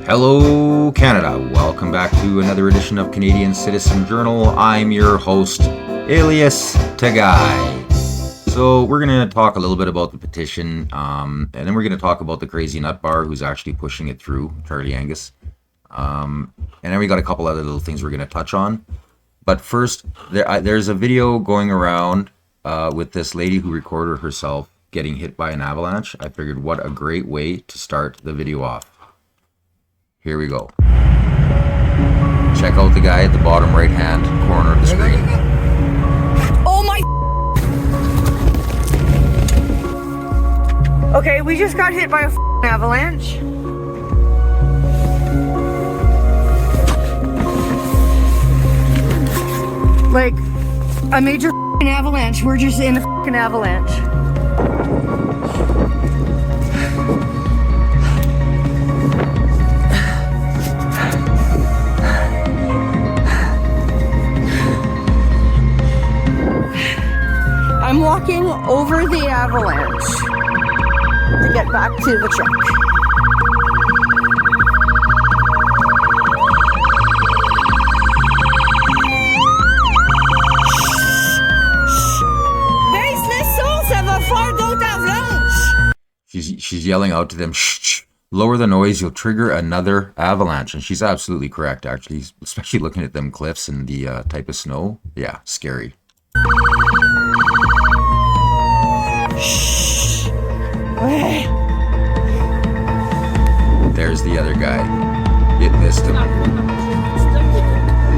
Hello, Canada. Welcome back to another edition of Canadian Citizen Journal. I'm your host, alias Tagai. So we're going to talk a little bit about the petition, and then we're going to talk about the crazy nut bar who's actually pushing it through, Charlie Angus. And then we got a couple other little things we're going to touch on. But first, there's a video going around with this lady who recorded herself getting hit by an avalanche. I figured what a great way to start the video off. Here we go. Check out the guy at the bottom right hand corner of the screen. Oh my. Okay, we just got hit by a avalanche. Like a major avalanche. We're just in a avalanche. I'm walking over the avalanche to get back to the truck. Baseless souls have a far d'autres avalanche. She's yelling out to them, shh, lower the noise, you'll trigger another avalanche. And she's absolutely correct, actually, especially looking at them cliffs and the type of snow. Yeah, scary. Shh. There's the other guy. It missed him.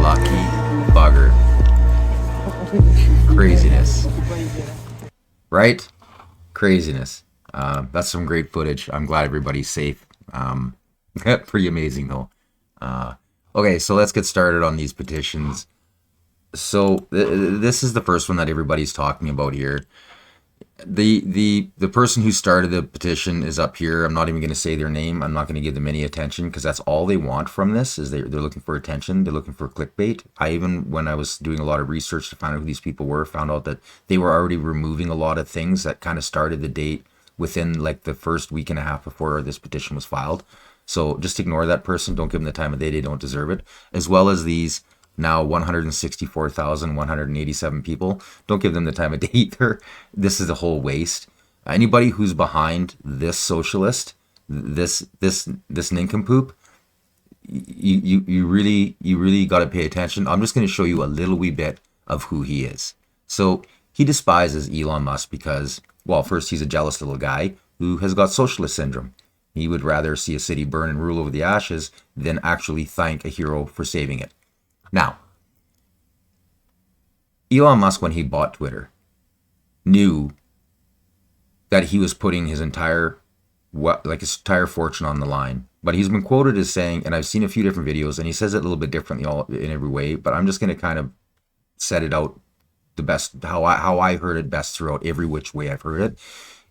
Lucky bugger. Craziness. Right? Craziness. That's some great footage. I'm glad everybody's safe. Pretty amazing though. Okay, so let's get started on these petitions. So this is the first one that everybody's talking about here. The person who started the petition is up here. I'm not even going to say their name. I'm not going to give them any attention because that's all they want from this is they're looking for attention. They're looking for clickbait. I even, when I was doing a lot of research to find out who these people were, found out that they were already removing a lot of things that kind of started the date within like the first week and a half before this petition was filed. So just ignore that person. Don't give them the time of day. They don't deserve it. As well as these now 164,187 people. Don't give them the time of day either. This is a whole waste. Anybody who's behind this socialist, this nincompoop, you really got to pay attention. I'm just going to show you a little wee bit of who he is. So he despises Elon Musk because, well, first, he's a jealous little guy who has got socialist syndrome. He would rather see a city burn and rule over the ashes than actually thank a hero for saving it. Now, Elon Musk, when he bought Twitter, knew that he was putting his entire fortune on the line. But he's been quoted as saying, and I've seen a few different videos, and he says it a little bit differently in every way, but I'm just going to kind of set it out the best, how I heard it best throughout every which way I've heard it,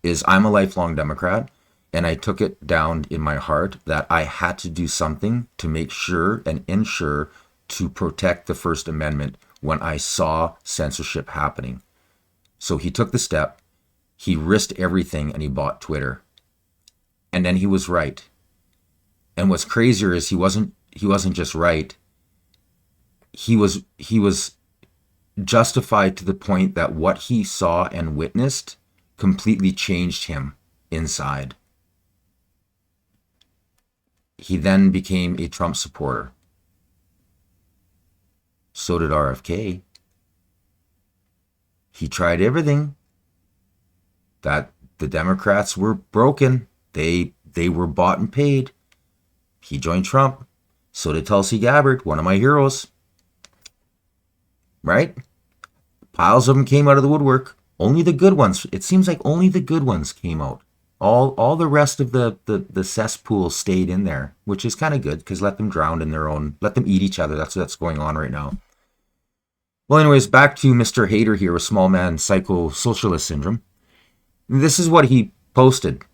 is I'm a lifelong Democrat, and I took it down in my heart that I had to do something to make sure and ensure to protect the First Amendment when I saw censorship happening. So he took the step, he risked everything, and he bought Twitter. And then he was right. And what's crazier is he wasn't just right. He was justified to the point that what he saw and witnessed completely changed him inside. He then became a Trump supporter. So did RFK. He tried everything. That the Democrats were broken. They were bought and paid. He joined Trump. So did Tulsi Gabbard, one of my heroes. Right? Piles of them came out of the woodwork. Only the good ones. It seems like only the good ones came out. All the rest of the cesspool stayed in there, which is kind of good because let them drown in their own, let them eat each other. That's what's going on right now. Well, anyways, back to Mr. Hater here with small man psycho-socialist syndrome. This is what he posted.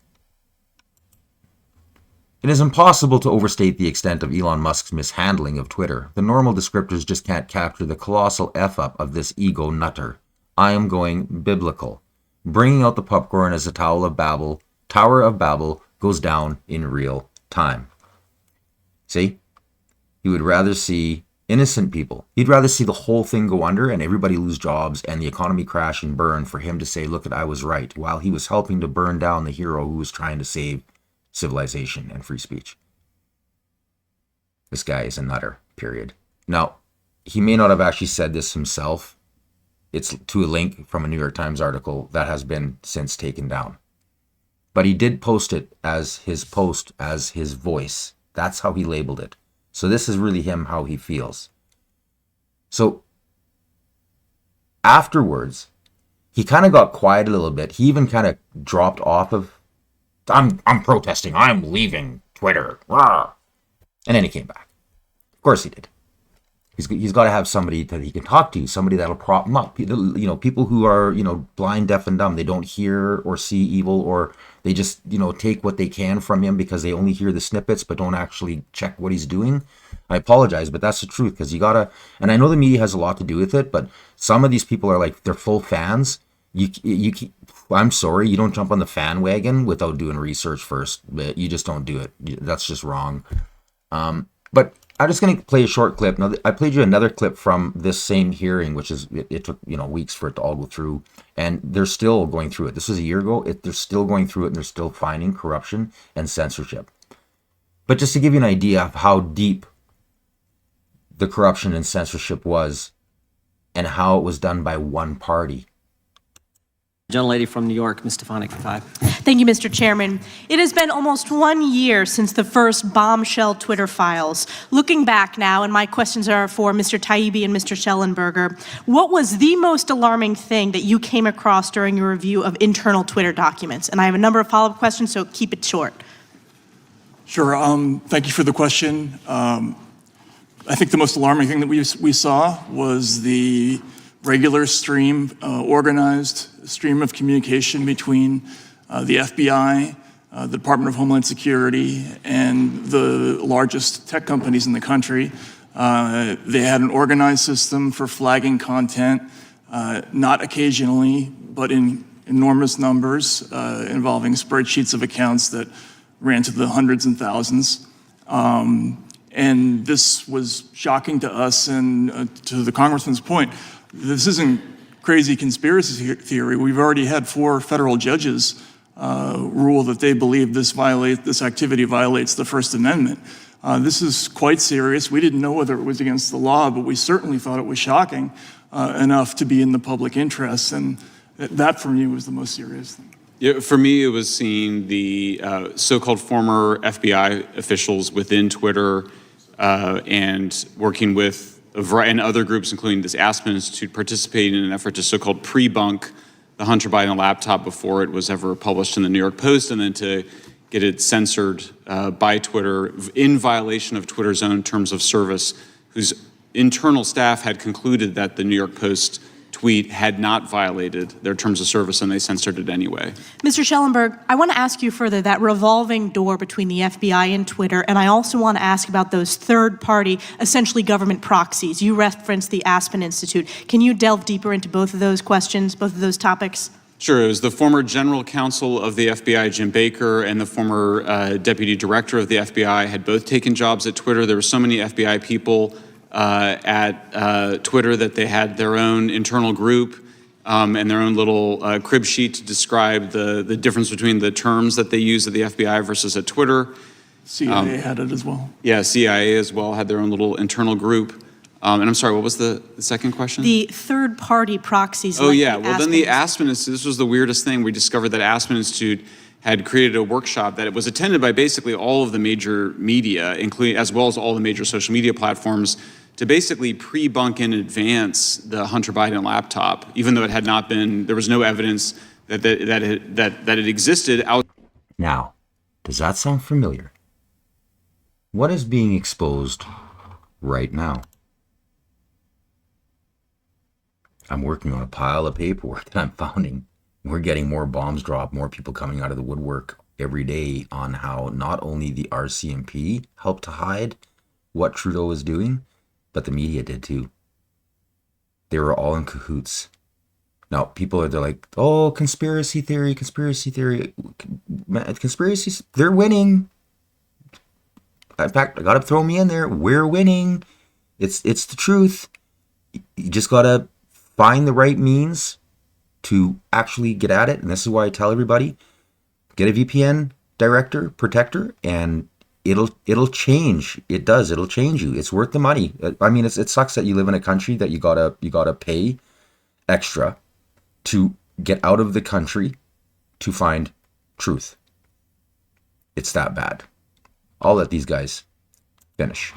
It is impossible to overstate the extent of Elon Musk's mishandling of Twitter. The normal descriptors just can't capture the colossal F-up of this ego nutter. I am going biblical. Bringing out the popcorn as the Tower of Babel goes down in real time. See? He would rather see innocent people. He'd rather see the whole thing go under and everybody lose jobs and the economy crash and burn for him to say, look, I was right, while he was helping to burn down the hero who was trying to save civilization and free speech. This guy is a nutter, period. Now, he may not have actually said this himself. It's to a link from a New York Times article that has been since taken down. But he did post it as his post, as his voice. That's how he labeled it. So this is really him, how he feels. So afterwards, he kind of got quiet a little bit. He even kind of dropped off of, I'm protesting, I'm leaving Twitter. Rah. And then he came back. Of course he did. He's got to have somebody that he can talk to, somebody that'll prop him up. You know, people who are, you know, blind, deaf, and dumb. They don't hear or see evil, or they just, you know, take what they can from him because they only hear the snippets but don't actually check what he's doing. I apologize, but that's the truth, because you gotta, and I know the media has a lot to do with it, but some of these people are like, they're full fans. I'm sorry, you don't jump on the fan wagon without doing research first. You just don't do it. That's just wrong. But I'm just going to play a short clip. Now, I played you another clip from this same hearing, which is, it took, you know, weeks for it to all go through, and they're still going through it. This was a year ago. They're still going through it, and they're still finding corruption and censorship. But just to give you an idea of how deep the corruption and censorship was and how it was done by one party. Gentlelady from New York, Ms. Stefanik, for 5. Thank you, Mr. Chairman. It has been almost 1 year since the first bombshell Twitter files. Looking back now, and my questions are for Mr. Taibbi and Mr. Schellenberger, what was the most alarming thing that you came across during your review of internal Twitter documents? And I have a number of follow-up questions, so keep it short. Sure. Thank you for the question. I think the most alarming thing that we saw was the regular stream, organized stream of communication between the FBI, the Department of Homeland Security, and the largest tech companies in the country. They had an organized system for flagging content, not occasionally, but in enormous numbers, involving spreadsheets of accounts that ran to the hundreds and thousands. And this was shocking to us, and to the Congressman's point, this isn't crazy conspiracy theory. We've already had 4 federal judges rule that they believe this activity violates the First Amendment. This is quite serious. We didn't know whether it was against the law, but we certainly thought it was shocking enough to be in the public interest, and that for me was the most serious thing. Yeah, for me, it was seeing the so-called former FBI officials within Twitter and working with and other groups, including this Aspen Institute, participating in an effort to so-called pre-bunk the Hunter Biden laptop before it was ever published in the New York Post, and then to get it censored by Twitter in violation of Twitter's own terms of service, whose internal staff had concluded that the New York Post tweet had not violated their terms of service, and they censored it anyway. Mr. Schellenberg, I want to ask you further that revolving door between the FBI and Twitter, and I also want to ask about those third-party, essentially government proxies. You referenced the Aspen Institute. Can you delve deeper into both of those questions, both of those topics? Sure. It was the former general counsel of the FBI, Jim Baker, and the former deputy director of the FBI had both taken jobs at Twitter. There were so many FBI people at Twitter that they had their own internal group and their own little crib sheet to describe the difference between the terms that they use at the FBI versus at Twitter. CIA had it as well. Yeah, CIA as well had their own little internal group. And I'm sorry, what was the second question? The third-party proxies. Oh, like yeah. Well, then the Aspen Aspen Institute, this was the weirdest thing. We discovered that Aspen Institute had created a workshop that it was attended by basically all of the major media, including as well as all the major social media platforms, to basically pre-bunk in advance the Hunter Biden laptop, even though it had not been, there was no evidence that it existed out. Now, does that sound familiar? What is being exposed right now? I'm working on a pile of paperwork that I'm finding. We're getting more bombs dropped, more people coming out of the woodwork every day on how not only the RCMP helped to hide what Trudeau was doing, but the media did too. They were all in cahoots. Now, they're like, oh, conspiracy theory. Conspiracies, they're winning. In fact, I gotta throw me in there. We're winning. It's the truth. You just gotta find the right means to actually get at it. And this is why I tell everybody, get a VPN protector, and it'll change. It does. It'll change you. It's worth the money. I mean, it sucks that you live in a country that you gotta pay extra to get out of the country to find truth. It's that bad. I'll let these guys finish.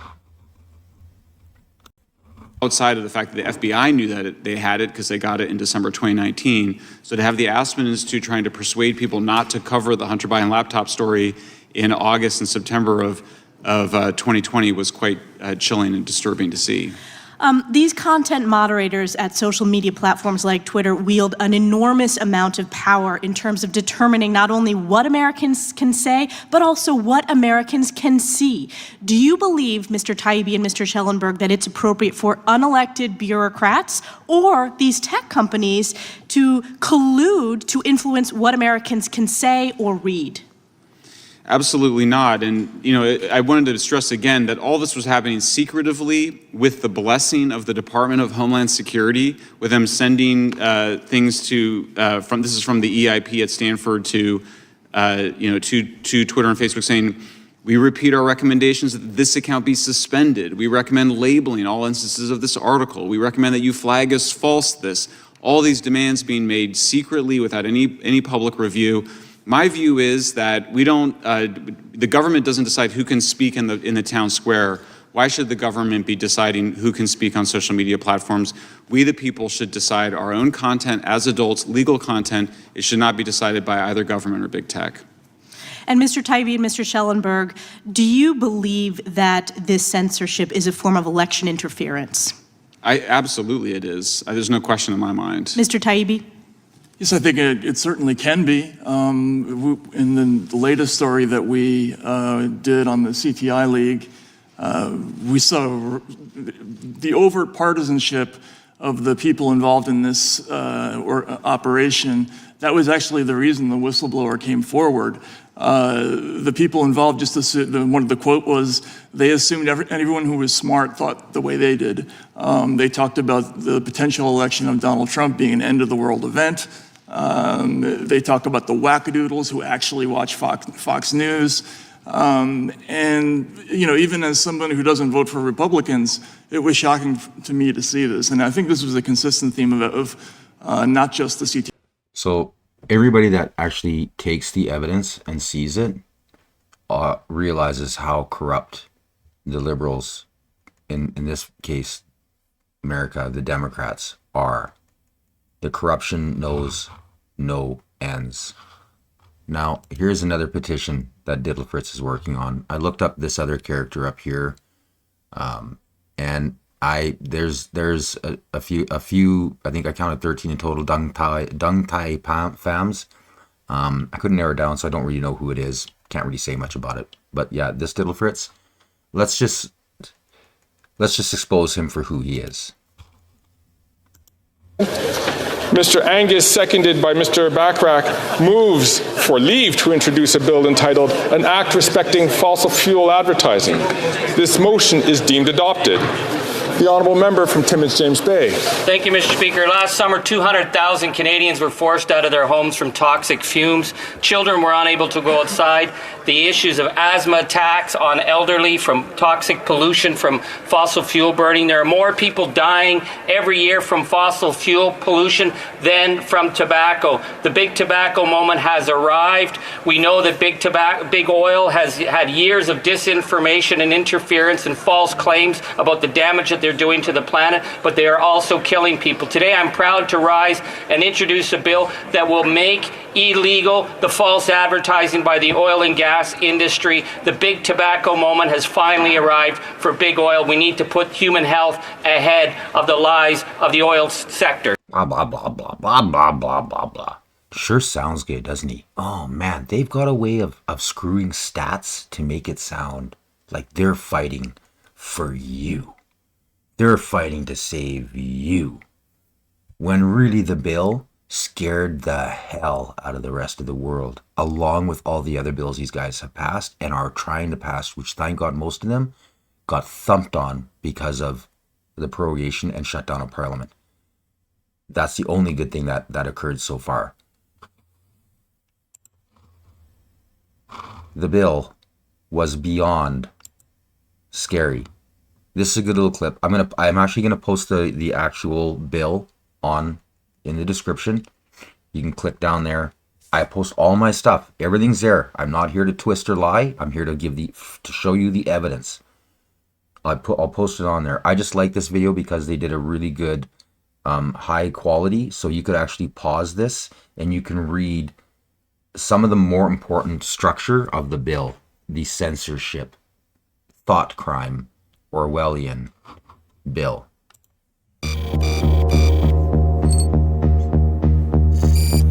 Outside of the fact that the FBI knew that they had it because they got it in December 2019. So to have the Aspen Institute trying to persuade people not to cover the Hunter Biden laptop story in August and September of 2020 was quite chilling and disturbing to see. These content moderators at social media platforms like Twitter wield an enormous amount of power in terms of determining not only what Americans can say, but also what Americans can see. Do you believe, Mr. Taibbi and Mr. Schellenberg, that it's appropriate for unelected bureaucrats or these tech companies to collude to influence what Americans can say or read? Absolutely not. And, I wanted to stress again that all this was happening secretively with the blessing of the Department of Homeland Security, with them sending things to, this is from the EIP at Stanford to Twitter and Facebook saying, we repeat our recommendations that this account be suspended. We recommend labeling all instances of this article. We recommend that you flag as false this. All these demands being made secretly without any public review. My view is that the government doesn't decide who can speak in the town square. Why should the government be deciding who can speak on social media platforms? We, the people, should decide our own content as adults, legal content. It should not be decided by either government or big tech. And Mr. Taibbi and Mr. Schellenberg, do you believe that this censorship is a form of election interference? Absolutely it is. There's no question in my mind. Mr. Taibbi? Yes, I think it certainly can be. In the latest story that we did on the CTI League, we saw the overt partisanship of the people involved in this operation. That was actually the reason the whistleblower came forward. The people involved, one of the quote was, they assumed everyone who was smart thought the way they did. They talked about the potential election of Donald Trump being an end of the world event. They talk about the wackadoodles who actually watch Fox News. And, even as someone who doesn't vote for Republicans, it was shocking to me to see this. And I think this was a consistent theme of not just the CT. So everybody that actually takes the evidence and sees it realizes how corrupt the liberals, in this case, America, the Democrats, are. The corruption knows no ends. Now, here's another petition that Diddle Fritz is working on. I looked up this other character up here, and there's a few. I think I counted 13 in total. Dung Tai Phams. I couldn't narrow it down, so I don't really know who it is. Can't really say much about it. But yeah, this Diddle Fritz. Let's just expose him for who he is. Mr. Angus, seconded by Mr. Bachrach, moves for leave to introduce a bill entitled An Act Respecting Fossil Fuel Advertising. This motion is deemed adopted. The honourable member from Timmins James Bay. Thank you, Mr. Speaker. Last summer, 200,000 Canadians were forced out of their homes from toxic fumes. Children were unable to go outside. The issues of asthma attacks on elderly from toxic pollution from fossil fuel burning. There are more people dying every year from fossil fuel pollution than from tobacco. The big tobacco moment has arrived. We know that big oil has had years of disinformation and interference and false claims about the damage that they're doing to the planet, but they are also killing people. Today, I'm proud to rise and introduce a bill that will make illegal the false advertising by the oil and gas industry. The big tobacco moment has finally arrived for big oil. We need to put human health ahead of the lies of the oil sector. Blah, blah, blah, blah, blah, blah, blah, blah, blah. Sure sounds good, doesn't he? Oh, man, they've got a way of screwing stats to make it sound like they're fighting for you. They're fighting to save you. When really the bill scared the hell out of the rest of the world, along with all the other bills these guys have passed and are trying to pass, which thank God most of them got thumped on because of the prorogation and shutdown of Parliament. That's the only good thing that occurred so far. The bill was beyond scary. This is a good little clip. I'm actually gonna post the actual bill in the description. You can click down there. I post all my stuff. Everything's there. I'm not here to twist or lie. I'm here to show you the evidence. I'll post it on there. I just like this video because they did a really good high quality, so you could actually pause this and you can read some of the more important structure of the bill, the censorship, thought crime, Orwellian bill.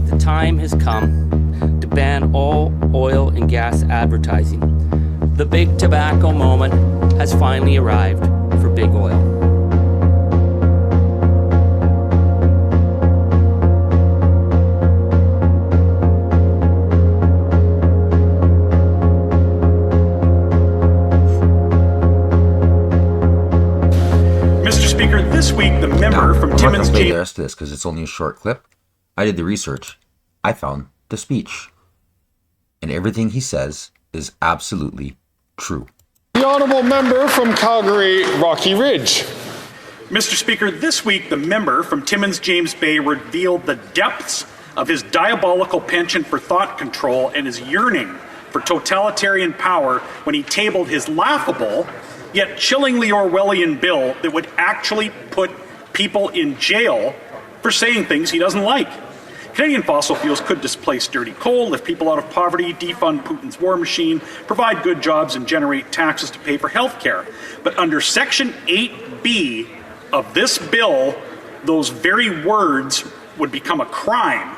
The time has come to ban all oil and gas advertising. The big tobacco moment has finally arrived for big oil. Mr. Speaker, this week the member from Timmins I'm not going to play James. the rest of this because it's only a short clip. I did the research. I found the speech. And everything he says is absolutely true. The honourable member from Calgary, Rocky Ridge. Mr. Speaker, this week the member from Timmins James Bay revealed the depths of his diabolical penchant for thought control and his yearning for totalitarian power when he tabled his laughable yet chillingly Orwellian bill that would actually put people in jail for saying things he doesn't like. Canadian fossil fuels could displace dirty coal, lift people out of poverty, defund Putin's war machine, provide good jobs, and generate taxes to pay for health care. But under Section 8B of this bill, those very words would become a crime.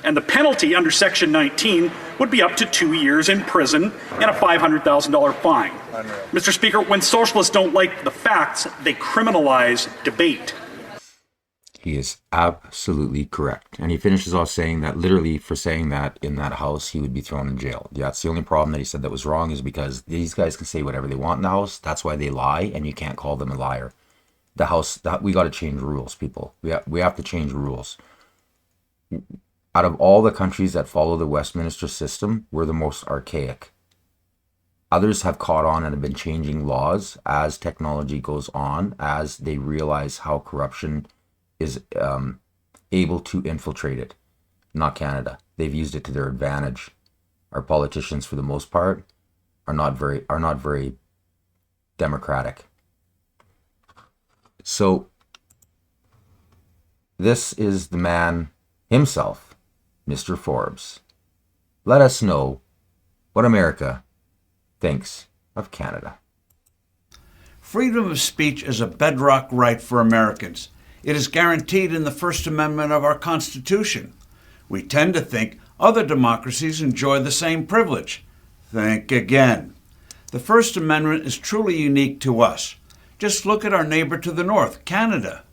And the penalty under Section 19 would be up to 2 years in prison and a $500,000 fine. Mr. Speaker, when socialists don't like the facts, they criminalize debate. He is absolutely correct. And he finishes off saying that literally for saying that in that house, he would be thrown in jail. Yeah, that's the only problem that he said that was wrong is because these guys can say whatever they want in the house. That's why they lie, and you can't call them a liar. The house, we got to change rules, people. We have to change rules. Out of all the countries that follow the Westminster system, we're the most archaic. Others have caught on and have been changing laws as technology goes on, as they realize how corruption is able to infiltrate it. Not Canada. They've used it to their advantage. Our politicians, for the most part, are not very democratic. So this is the man himself, Mr. Forbes. Let us know what America thinks of Canada. Freedom of speech is a bedrock right for Americans. It is guaranteed in the First Amendment of our Constitution. We tend to think other democracies enjoy the same privilege. Think again. The First Amendment is truly unique to us. Just look at our neighbor to the north, Canada.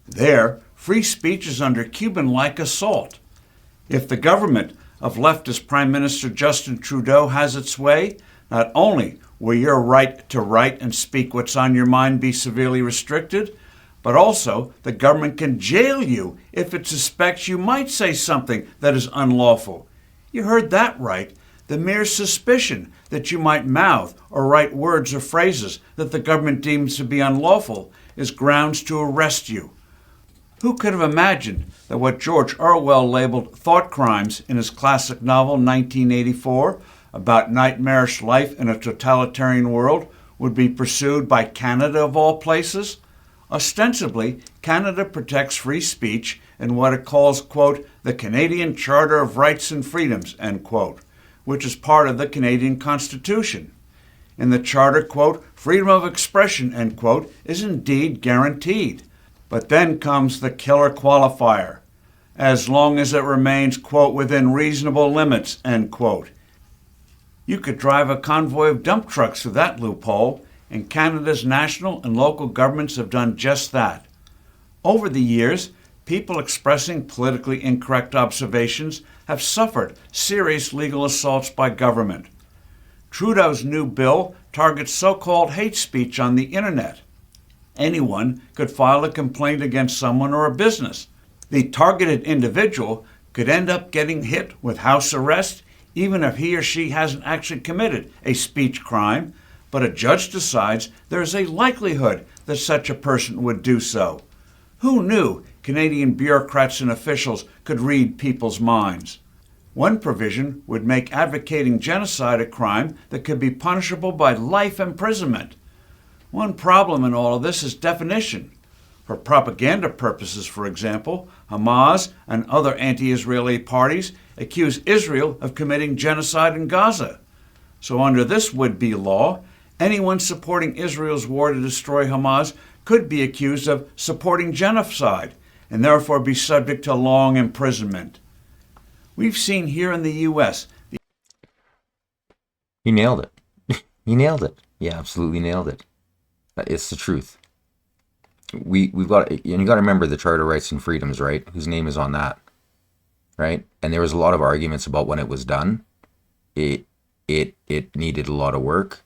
There, free speech is under Cuban-like assault. If the government of leftist Prime Minister Justin Trudeau has its way, not only will your right to write and speak what's on your mind be severely restricted, but also the government can jail you if it suspects you might say something that is unlawful. You heard that right. The mere suspicion that you might mouth or write words or phrases that the government deems to be unlawful is grounds to arrest you. Who could have imagined that what George Orwell labeled thought crimes in his classic novel 1984 about nightmarish life in a totalitarian world would be pursued by Canada of all places? Ostensibly, Canada protects free speech in what it calls, quote, the Canadian Charter of Rights and Freedoms, end quote, which is part of the Canadian Constitution. In the Charter, quote, freedom of expression, end quote, is indeed guaranteed. But then comes the killer qualifier, as long as it remains, quote, within reasonable limits, end quote. You could drive a convoy of dump trucks through that loophole, and Canada's national and local governments have done just that. Over the years, people expressing politically incorrect observations have suffered serious legal assaults by government. Trudeau's new bill targets so-called hate speech on the internet. Anyone could file a complaint against someone or a business. The targeted individual could end up getting hit with house arrest even if he or she hasn't actually committed a speech crime, but a judge decides there is a likelihood that such a person would do so. Who knew Canadian bureaucrats and officials could read people's minds? One provision would make advocating genocide a crime that could be punishable by life imprisonment. One problem in all of this is definition. For propaganda purposes, for example, Hamas and other anti-Israeli parties accuse Israel of committing genocide in Gaza. So under this would-be law, anyone supporting Israel's war to destroy Hamas could be accused of supporting genocide and therefore be subject to long imprisonment. We've seen here in the U.S. He nailed it. He nailed it. Yeah, absolutely nailed it. It's the truth. We've got, and you got to remember the Charter of Rights and Freedoms, right? Whose name is on that, right? And there was a lot of arguments about when it was done. It needed a lot of work.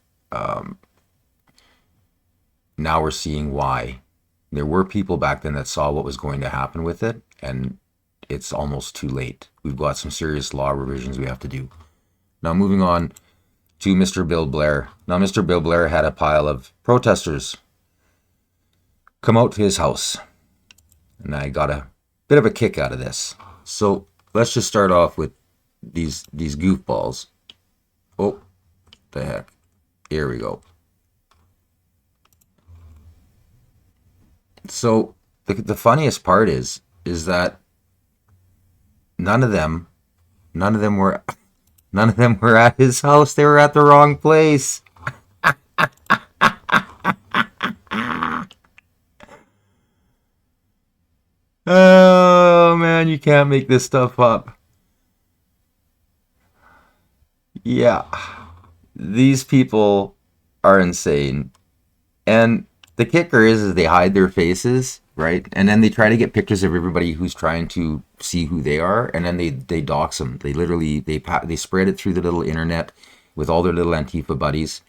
Now we're seeing why. There were people back then that saw what was going to happen with it, and it's almost too late. We've got some serious law revisions we have to do. Now moving on to Mr. Bill Blair. Now Mr. Bill Blair had a pile of protesters come out to his house, and I got a bit of a kick out of this. So let's just start off with these goofballs. Oh, the heck. Here we go. So the funniest part is that none of them were at his house. They were at the wrong place. Oh man, you can't make this stuff up. Yeah, these people are insane. And the kicker is they hide their faces, right? And then they try to get pictures of everybody who's trying to see who they are, and then they dox them. They literally they spread it through the little internet with all their little Antifa buddies,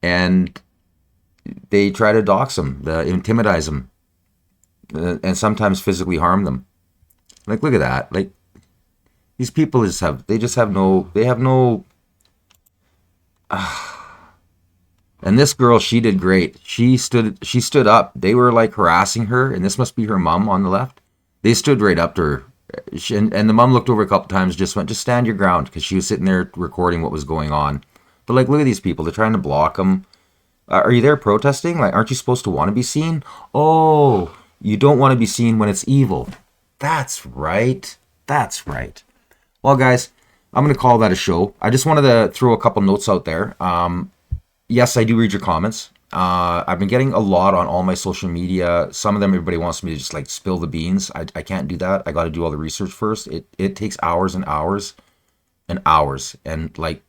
and they try to dox them, intimidize them, and sometimes physically harm them. Like, look at that. Like, these people have no. And this girl, she did great. She stood up. They were like harassing her, and this must be her mom on the left. They stood right up to her, and the mom looked over a couple times, just went, just stand your ground, because she was sitting there recording what was going on. But like, look at these people. They're trying to block them. Are you there protesting? Like, aren't you supposed to want to be seen? Oh, you don't want to be seen when it's evil. That's right. That's right. Well, guys, I'm going to call that a show. I just wanted to throw a couple notes out there. Yes, I do read your comments. I've been getting a lot on all my social media. Some of them, everybody wants me to just like spill the beans. I can't do that. I got to do all the research first. It takes hours and hours and hours, and like,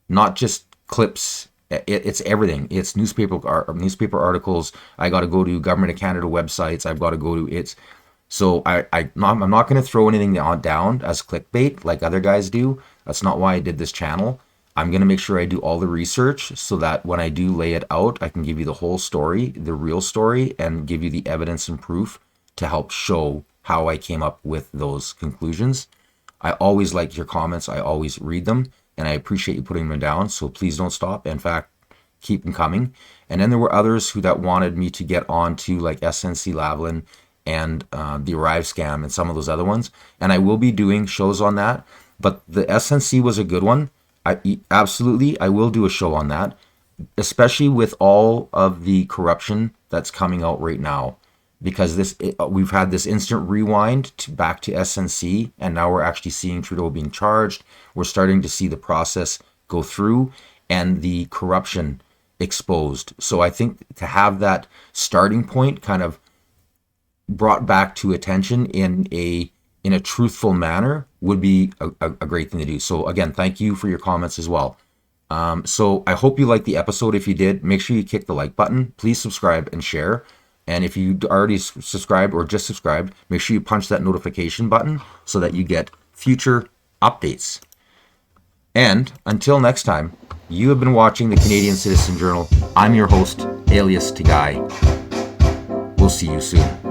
not just clips. It's everything. It's newspaper articles. I got to go to Government of Canada websites. I've got to go to it's. So I'm not going to throw anything down as clickbait like other guys do. That's not why I did this channel. I'm going to make sure I do all the research so that when I do lay it out, I can give you the whole story, the real story, and give you the evidence and proof to help show how I came up with those conclusions. I always like your comments. I always read them, and I appreciate you putting them down. So please don't stop. In fact, keep them coming. And then there were others that wanted me to get on to like SNC Lavalin and the Arrive scam and some of those other ones. And I will be doing shows on that. But the SNC was a good one. I will do a show on that, especially with all of the corruption that's coming out right now, because we've had this instant rewind back to SNC, and now we're actually seeing Trudeau being charged. We're starting to see the process go through and the corruption exposed. So I think to have that starting point kind of brought back to attention in a truthful manner would be a great thing to do. So again, thank you for your comments as well. So I hope you liked the episode. If you did, make sure you kick the like button. Please subscribe and share. And if you already subscribed or just subscribed, make sure you punch that notification button so that you get future updates. And until next time, you have been watching the Canadian Citizen Journal. I'm your host, alias Tagai. We'll see you soon.